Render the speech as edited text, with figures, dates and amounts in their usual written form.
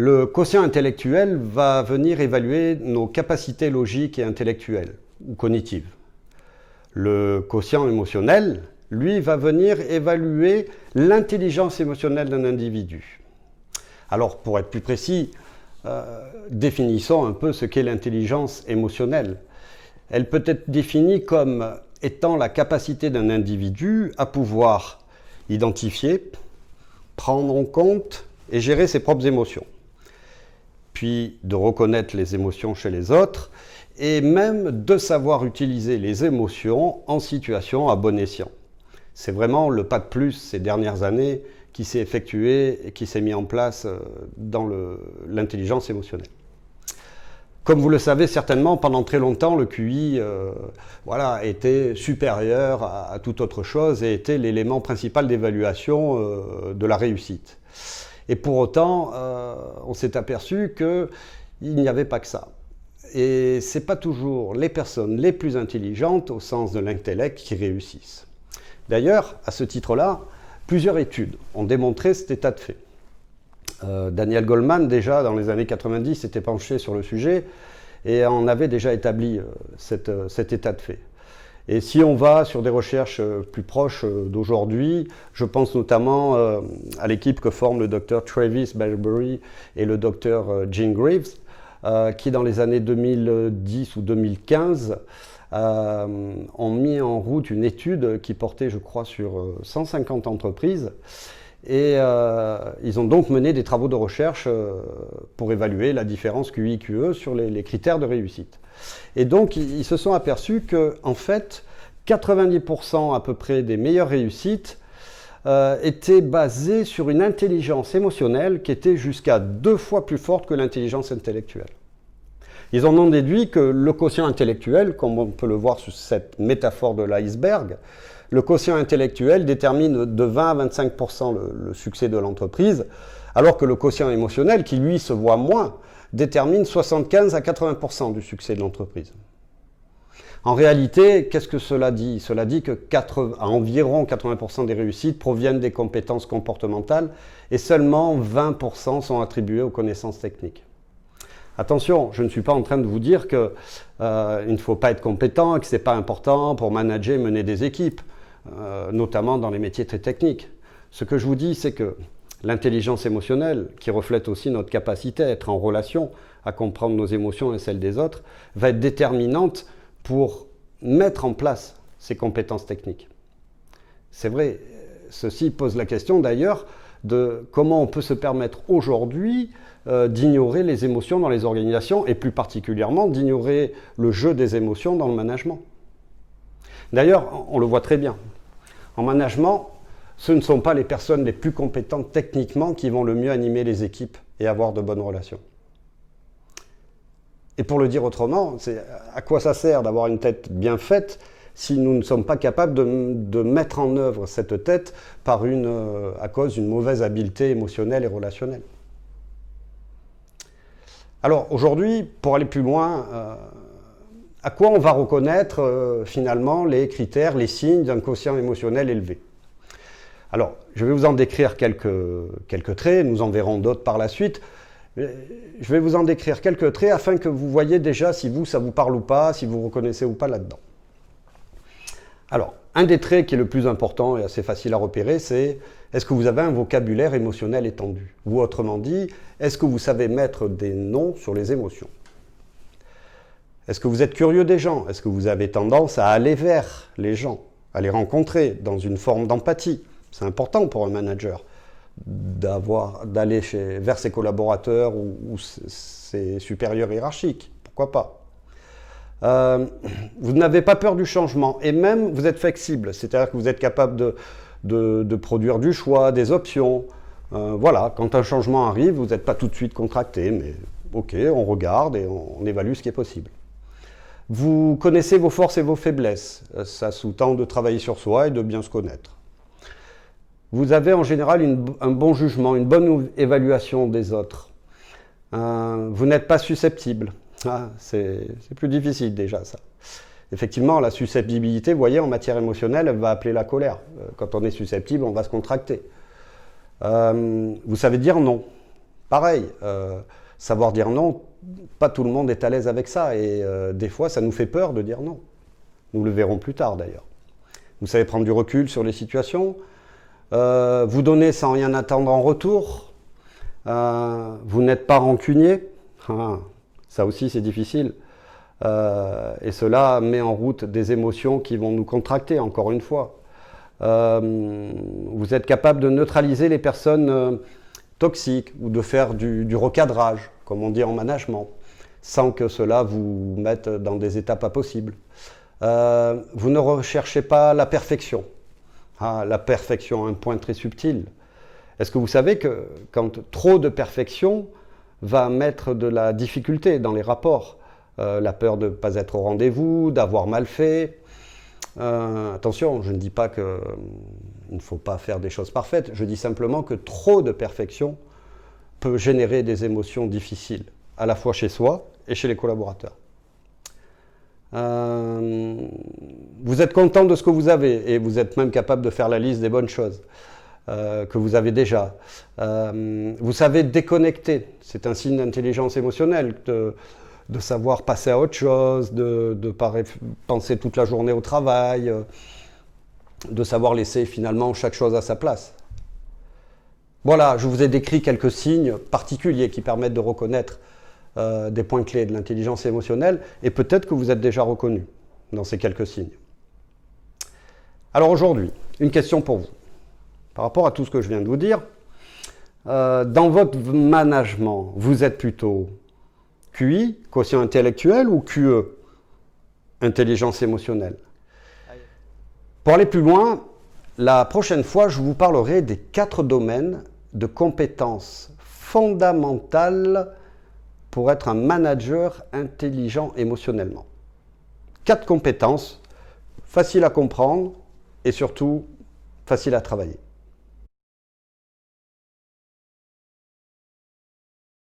Le quotient intellectuel va venir évaluer nos capacités logiques et intellectuelles ou cognitives. Le quotient émotionnel, lui, va venir évaluer l'intelligence émotionnelle d'un individu. Alors, pour être plus précis, définissons un peu ce qu'est l'intelligence émotionnelle. Elle peut être définie comme étant la capacité d'un individu à pouvoir identifier, prendre en compte et gérer ses propres émotions, puis de reconnaître les émotions chez les autres et même de savoir utiliser les émotions en situation à bon escient. C'est vraiment le pas de plus ces dernières années qui s'est effectué et qui s'est mis en place dans l'intelligence émotionnelle. Comme vous le savez certainement, pendant très longtemps, le QI était supérieur à toute autre chose et était l'élément principal d'évaluation de la réussite. Et pour autant, on s'est aperçu qu'il n'y avait pas que ça. Et ce n'est pas toujours les personnes les plus intelligentes au sens de l'intellect qui réussissent. D'ailleurs, à ce titre-là, plusieurs études ont démontré cet état de fait. Daniel Goleman, déjà dans les années 90, s'était penché sur le sujet et en avait déjà établi cet état de fait. Et si on va sur des recherches plus proches d'aujourd'hui, je pense notamment à l'équipe que forment le docteur Travis Barbery et le docteur Gene Greaves, qui dans les années 2010 ou 2015 ont mis en route une étude qui portait, je crois, sur 150 entreprises. Et ils ont donc mené des travaux de recherche pour évaluer la différence QI-QE sur les critères de réussite. Et donc, ils se sont aperçus que, en fait, 90% à peu près des meilleures réussites étaient basées sur une intelligence émotionnelle qui était jusqu'à 2 fois plus forte que l'intelligence intellectuelle. Ils en ont déduit que le quotient intellectuel, comme on peut le voir sur cette métaphore de l'iceberg, le quotient intellectuel détermine de 20 à 25% le succès de l'entreprise, alors que le quotient émotionnel, qui lui se voit moins, détermine 75 à 80% du succès de l'entreprise. En réalité, qu'est-ce que cela dit? Cela dit que environ 80% des réussites proviennent des compétences comportementales et seulement 20% sont attribuées aux connaissances techniques. Attention, je ne suis pas en train de vous dire qu'il ne faut pas être compétent et que ce n'est pas important pour manager et mener des équipes, notamment dans les métiers très techniques. Ce que je vous dis, c'est que l'intelligence émotionnelle, qui reflète aussi notre capacité à être en relation, à comprendre nos émotions et celles des autres, va être déterminante pour mettre en place ces compétences techniques. C'est vrai, ceci pose la question d'ailleurs de comment on peut se permettre aujourd'hui d'ignorer les émotions dans les organisations et plus particulièrement d'ignorer le jeu des émotions dans le management. D'ailleurs, on le voit très bien. En management, ce ne sont pas les personnes les plus compétentes techniquement qui vont le mieux animer les équipes et avoir de bonnes relations. Et pour le dire autrement, c'est à quoi ça sert d'avoir une tête bien faite si nous ne sommes pas capables de mettre en œuvre cette tête à cause d'une mauvaise habileté émotionnelle et relationnelle. Alors aujourd'hui, pour aller plus loin, à quoi on va reconnaître finalement les critères, les signes d'un quotient émotionnel élevé? Alors, je vais vous en décrire quelques traits, nous en verrons d'autres par la suite. Je vais vous en décrire quelques traits afin que vous voyez déjà si ça vous parle ou pas, si vous reconnaissez ou pas là-dedans. Alors, un des traits qui est le plus important et assez facile à repérer, c'est est-ce que vous avez un vocabulaire émotionnel étendu? Ou autrement dit, est-ce que vous savez mettre des noms sur les émotions? Est-ce que vous êtes curieux des gens? Est-ce que vous avez tendance à aller vers les gens, à les rencontrer dans une forme d'empathie? C'est important pour un manager d'aller vers ses collaborateurs ou ses supérieurs hiérarchiques. Pourquoi pas? Vous n'avez pas peur du changement et même vous êtes flexible, c'est-à-dire que vous êtes capable de produire du choix, des options. Voilà, quand un changement arrive, vous n'êtes pas tout de suite contracté, mais ok, on regarde et on évalue ce qui est possible. Vous connaissez vos forces et vos faiblesses, ça sous-tend de travailler sur soi et de bien se connaître. Vous avez en général un bon jugement, une bonne évaluation des autres. Vous n'êtes pas susceptible. C'est plus difficile déjà ça. Effectivement, la susceptibilité, vous voyez, en matière émotionnelle, elle va appeler la colère. Quand on est susceptible, on va se contracter. Vous savez dire non. pareil, savoir dire non, pas tout le monde est à l'aise avec ça, et des fois ça nous fait peur de dire non. Nous le verrons plus tard d'ailleurs. Vous savez prendre du recul sur les situations, vous donner sans rien attendre en retour, vous n'êtes pas rancunier, ça aussi c'est difficile, et cela met en route des émotions qui vont nous contracter encore une fois. Vous êtes capable de neutraliser les personnes toxiques ou de faire du recadrage, comme on dit en management, sans que cela vous mette dans des états pas possibles. Vous ne recherchez pas la perfection. La perfection, un point très subtil. Est-ce que vous savez que quand trop de perfection va mettre de la difficulté dans les rapports, la peur de ne pas être au rendez-vous, d'avoir mal fait. Attention, je ne dis pas qu'il ne faut pas faire des choses parfaites, je dis simplement que trop de perfection peut générer des émotions difficiles, à la fois chez soi et chez les collaborateurs. Vous êtes content de ce que vous avez et vous êtes même capable de faire la liste des bonnes choses que vous avez déjà. Vous savez déconnecter, c'est un signe d'intelligence émotionnelle, de savoir passer à autre chose, de ne pas penser toute la journée au travail, de savoir laisser finalement chaque chose à sa place. Voilà, je vous ai décrit quelques signes particuliers qui permettent de reconnaître des points clés de l'intelligence émotionnelle, et peut-être que vous êtes déjà reconnu dans ces quelques signes. Alors aujourd'hui, une question pour vous. Par rapport à tout ce que je viens de vous dire, dans votre management, vous êtes plutôt QI, quotient intellectuel, ou QE, intelligence émotionnelle? Pour aller plus loin, la prochaine fois, je vous parlerai des 4 domaines de compétences fondamentales pour être un manager intelligent émotionnellement. 4 compétences, faciles à comprendre et surtout faciles à travailler.